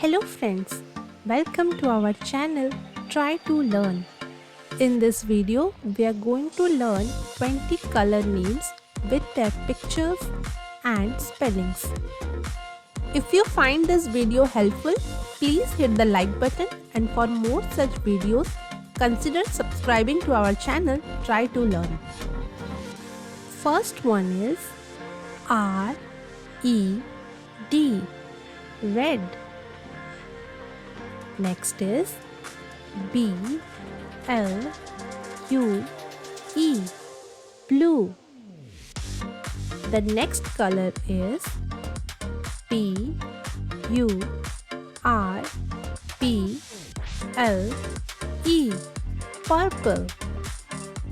Hello friends, welcome to our channel Try to Learn. In this video, we are going to learn 20 color names with their pictures and spellings. If you find this video helpful, please hit the like button, and for more such videos, consider subscribing to our channel Try to Learn. First one is R-E-D, red. Next is B-L-U-E, blue. The next color is P-U-R-P-L-E, purple.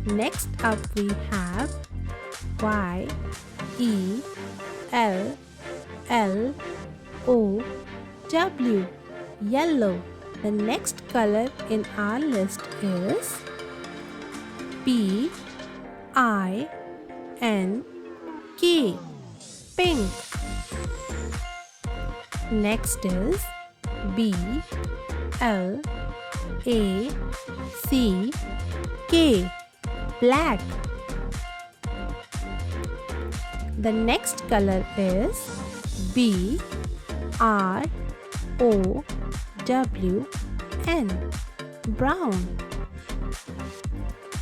Next up we have Y-E-L-L-O-W, yellow. The next color in our list is P-I-N-K, pink. Next is B-L-A-C-K, black. The next color is B-R-O-W-N, brown.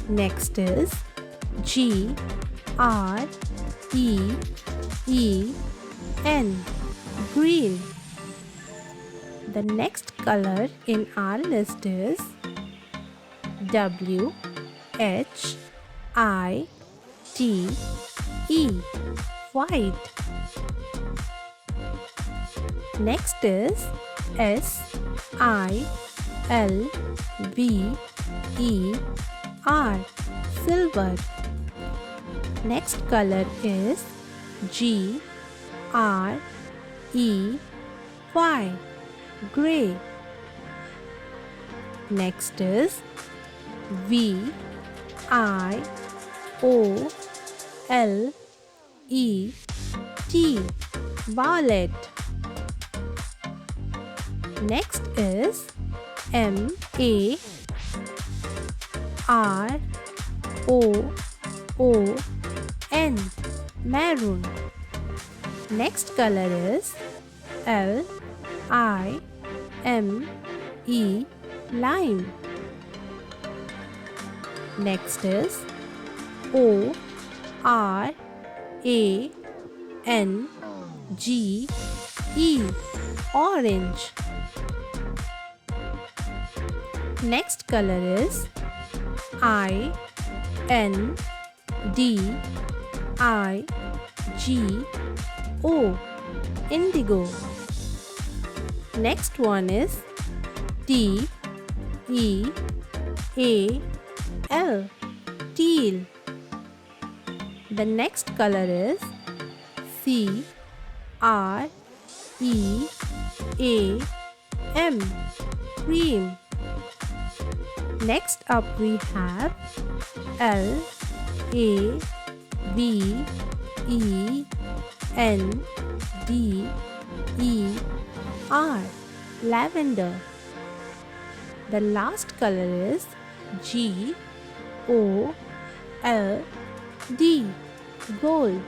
Next is G-R-E-E-N, green. The next color in our list is W-H-I-T-E, white. Next is S-I-L-V-E-R, silver. Next color is G-R-E-Y, gray. Next is V-I-O-L-E-T, violet. Next is M-A-R-O-O-N, maroon. Next color is L-I-M-E, lime. Next is O-R-A-N-G-E, orange. Next color is I-N-D-I-G-O, indigo. Next one is T-E-A-L, teal. The next color is C-R-E-A-M, cream. Next up we have L-A-V-E-N-D-E-R, lavender. The last color is G-O-L-D, gold.